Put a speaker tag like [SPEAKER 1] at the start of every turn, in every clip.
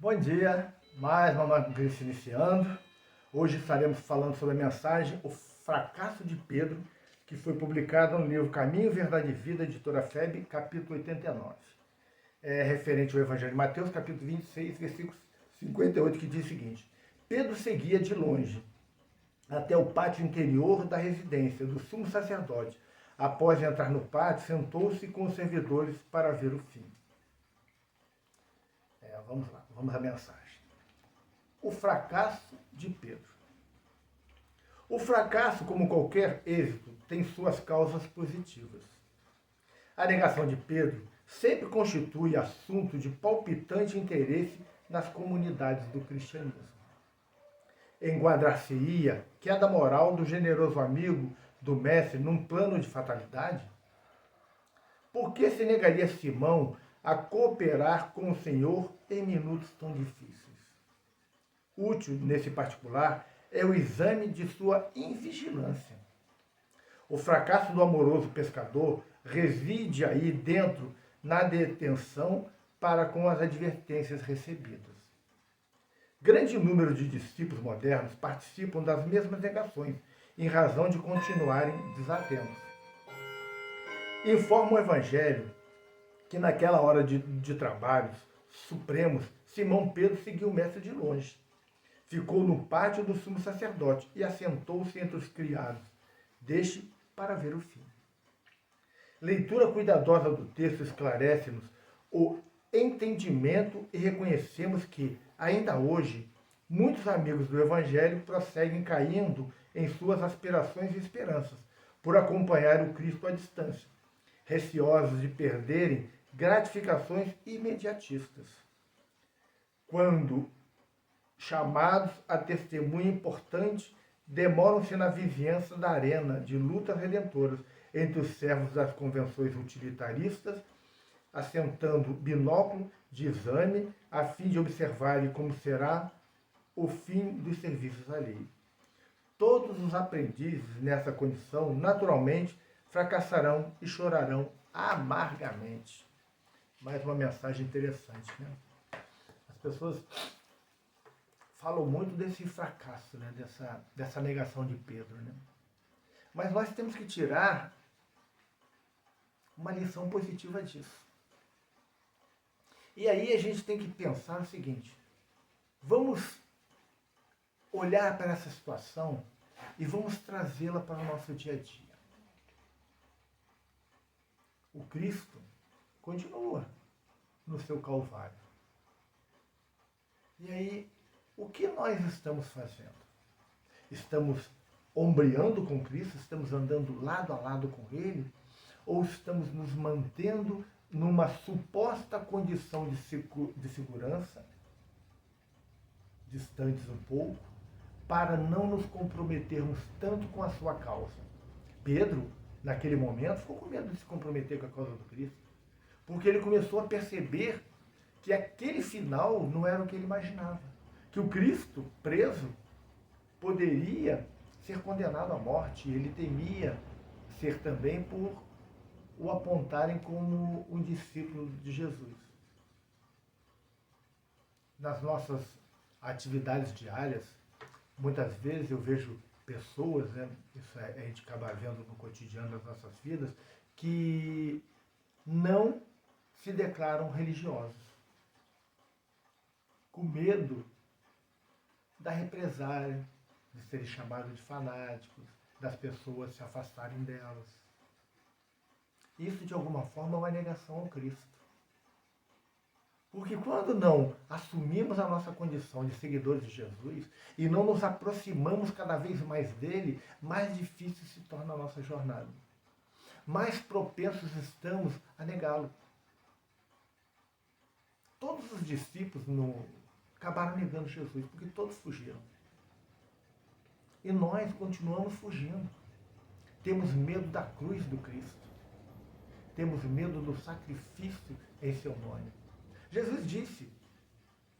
[SPEAKER 1] Bom dia, mais uma vez iniciando. Hoje estaremos falando sobre a mensagem O Fracasso de Pedro, que foi publicada no livro Caminho, Verdade e Vida, editora FEB, capítulo 89. É referente ao Evangelho de Mateus, capítulo 26, versículo 58, que diz o seguinte: Pedro seguia de longe até o pátio interior da residência do sumo sacerdote. Após entrar no pátio, sentou-se com os servidores para ver o fim. Vamos lá, vamos à mensagem. O fracasso de Pedro. O fracasso, como qualquer êxito, tem suas causas positivas. A negação de Pedro sempre constitui assunto de palpitante interesse nas comunidades do cristianismo. Enquadrar-se-ia queda moral do generoso amigo do mestre num plano de fatalidade? Por que se negaria Simão a cooperar com o Senhor em minutos tão difíceis? Útil, nesse particular, é o exame de sua invigilância. O fracasso do amoroso pescador reside aí dentro na detenção para com as advertências recebidas. Grande número de discípulos modernos participam das mesmas negações, em razão de continuarem desatentos. Informa o Evangelho que naquela hora de trabalhos supremos, Simão Pedro seguiu o mestre de longe. Ficou no pátio do sumo sacerdote e assentou-se entre os criados, deste para ver o fim. Leitura cuidadosa do texto esclarece-nos o entendimento e reconhecemos que, ainda hoje, muitos amigos do Evangelho prosseguem caindo em suas aspirações e esperanças, por acompanhar o Cristo à distância, receosos de perderem gratificações imediatistas. Quando chamados a testemunho importante, demoram-se na vizinhança da arena de lutas redentoras entre os servos das convenções utilitaristas, assentando binóculo de exame a fim de observarem como será o fim dos serviços alheios. Todos os aprendizes nessa condição, naturalmente, fracassarão e chorarão amargamente. Mais uma mensagem interessante, né? As pessoas falam muito desse fracasso, né? dessa negação de Pedro. Né? Mas nós temos que tirar uma lição positiva disso. E aí a gente tem que pensar o seguinte: vamos olhar para essa situação e vamos trazê-la para o nosso dia a dia. O Cristo continua no seu Calvário. E aí, o que nós estamos fazendo? Estamos ombreando com Cristo? Estamos andando lado a lado com Ele? Ou estamos nos mantendo numa suposta condição de segurança, distantes um pouco, para não nos comprometermos tanto com a sua causa? Pedro, naquele momento, ficou com medo de se comprometer com a causa do Cristo, porque ele começou a perceber que aquele final não era o que ele imaginava. Que o Cristo, preso, poderia ser condenado à morte. Ele temia ser também por o apontarem como um discípulo de Jesus. Nas nossas atividades diárias, muitas vezes eu vejo pessoas, né, isso a gente acaba vendo no cotidiano das nossas vidas, que não se declaram religiosos, com medo da represália, de serem chamados de fanáticos, das pessoas se afastarem delas. Isso, de alguma forma, é uma negação ao Cristo. Porque quando não assumimos a nossa condição de seguidores de Jesus e não nos aproximamos cada vez mais dele, mais difícil se torna a nossa jornada. Mais propensos estamos a negá-lo. Todos os discípulos acabaram negando Jesus, porque todos fugiram. E nós continuamos fugindo. Temos medo da cruz do Cristo. Temos medo do sacrifício em seu nome. Jesus disse: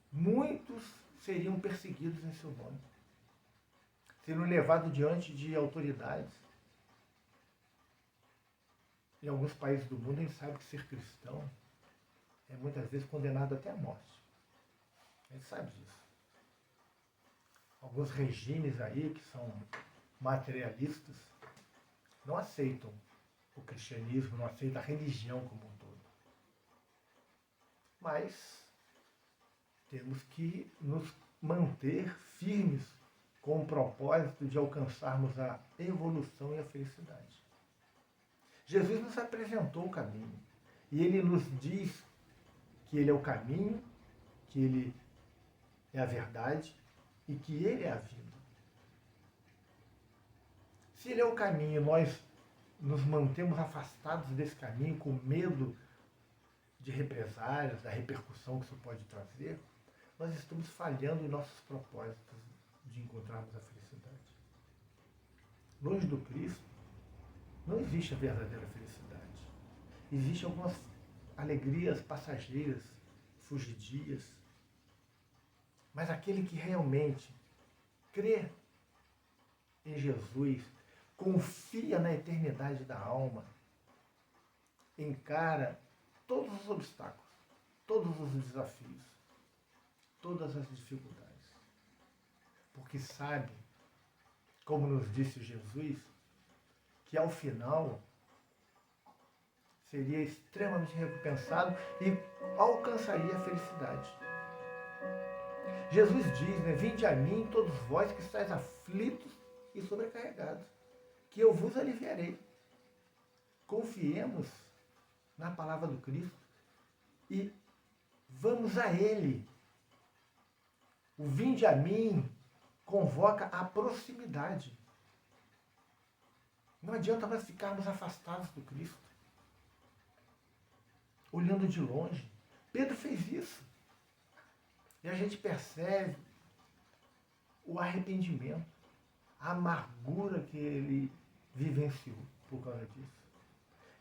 [SPEAKER 1] muitos seriam perseguidos em seu nome. Seriam levados diante de autoridades. Em alguns países do mundo, a gente sabe que ser cristão é muitas vezes condenado até à morte. A gente sabe disso. Alguns regimes aí que são materialistas não aceitam o cristianismo, não aceitam a religião como um todo. Mas temos que nos manter firmes com o propósito de alcançarmos a evolução e a felicidade. Jesus nos apresentou o caminho e ele nos diz que ele é o caminho, que ele é a verdade e que ele é a vida. Se ele é o caminho e nós nos mantemos afastados desse caminho com medo de represálias, da repercussão que isso pode trazer, nós estamos falhando em nossos propósitos de encontrarmos a felicidade. Longe do Cristo, não existe a verdadeira felicidade. Existem algumas alegrias passageiras, fugidias. Mas aquele que realmente crê em Jesus, confia na eternidade da alma, encara todos os obstáculos, todos os desafios, todas as dificuldades. Porque sabe, como nos disse Jesus, que ao final seria extremamente recompensado e alcançaria a felicidade. Jesus diz, né, vinde a mim todos vós que estáis aflitos e sobrecarregados, que eu vos aliviarei. Confiemos na palavra do Cristo e vamos a Ele. O vinde a mim convoca a proximidade. Não adianta nós ficarmos afastados do Cristo, olhando de longe. Pedro fez isso. E a gente percebe o arrependimento, a amargura que ele vivenciou por causa disso.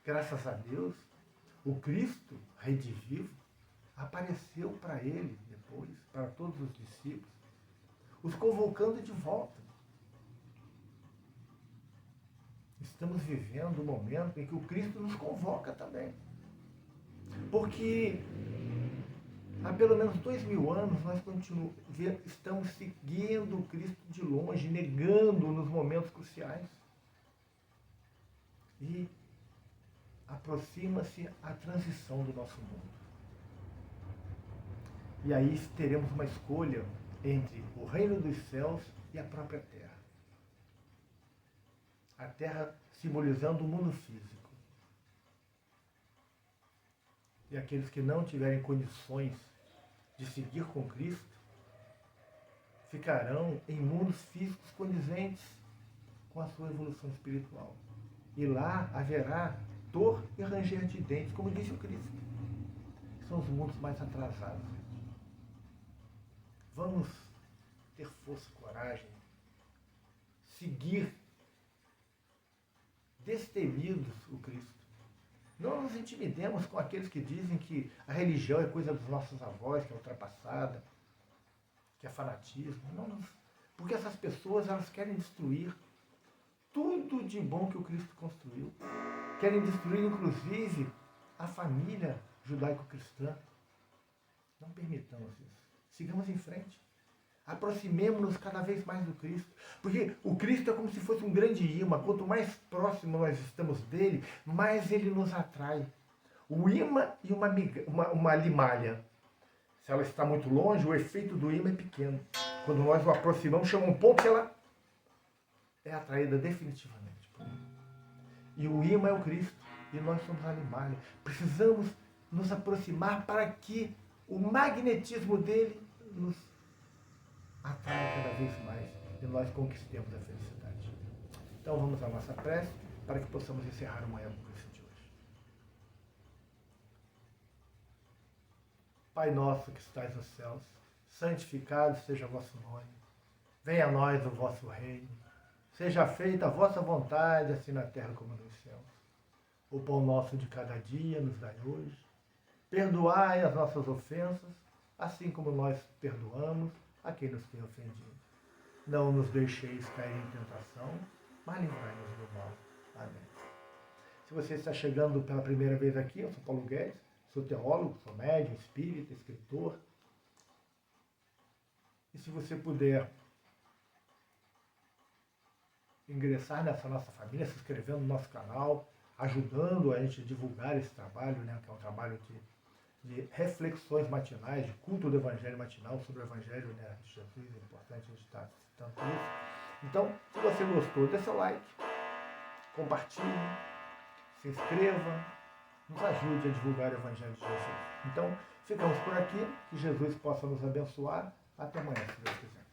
[SPEAKER 1] Graças a Deus, o Cristo redivivo apareceu para ele depois, para todos os discípulos, os convocando de volta. Estamos vivendo um momento em que o Cristo nos convoca também. Porque há pelo menos 2000 anos nós estamos seguindo o Cristo de longe, negando nos momentos cruciais. E aproxima-se a transição do nosso mundo. E aí teremos uma escolha entre o reino dos céus e a própria terra. A terra simbolizando o mundo físico. E aqueles que não tiverem condições de seguir com Cristo ficarão em mundos físicos condizentes com a sua evolução espiritual. E lá haverá dor e ranger de dentes, como disse o Cristo. São os mundos mais atrasados. Vamos ter força e coragem, seguir destemidos o Cristo. Não nos intimidemos com aqueles que dizem que a religião é coisa dos nossos avós, que é ultrapassada, que é fanatismo. Não, porque essas pessoas elas querem destruir tudo de bom que o Cristo construiu. Querem destruir, inclusive, a família judaico-cristã. Não permitamos isso. Sigamos em frente. Aproximemo-nos cada vez mais do Cristo. Porque o Cristo é como se fosse um grande imã. Quanto mais próximo nós estamos dele, mais ele nos atrai. O imã e uma limalha. Se ela está muito longe, o efeito do imã é pequeno. Quando nós o aproximamos, chega um ponto que ela é atraída definitivamente por ele. E o imã é o Cristo. E nós somos a limalha. Precisamos nos aproximar para que o magnetismo dele nos atraia cada vez mais e nós conquistemos a felicidade. Então vamos à nossa prece para que possamos encerrar o Manhã com Cristo de hoje. Pai nosso que estais nos céus, santificado seja o vosso nome. Venha a nós o vosso reino. Seja feita a vossa vontade, assim na terra como nos céus. O pão nosso de cada dia nos dai hoje. Perdoai as nossas ofensas, assim como nós perdoamos a quem nos tem ofendido. Não nos deixeis cair em tentação, mas livrai-nos do mal. Amém. Se você está chegando pela primeira vez aqui, eu sou Paulo Guedes, sou teólogo, sou médium, espírita, escritor. E se você puder ingressar nessa nossa família, se inscrevendo no nosso canal, ajudando a gente a divulgar esse trabalho, né, que é um trabalho de reflexões matinais, de culto do Evangelho matinal sobre o Evangelho, né, de Jesus. É importante a gente estar citando isso. Então, se você gostou, dê seu like, compartilhe, se inscreva, nos ajude a divulgar o Evangelho de Jesus. Então, ficamos por aqui, que Jesus possa nos abençoar. Até amanhã, se Deus quiser.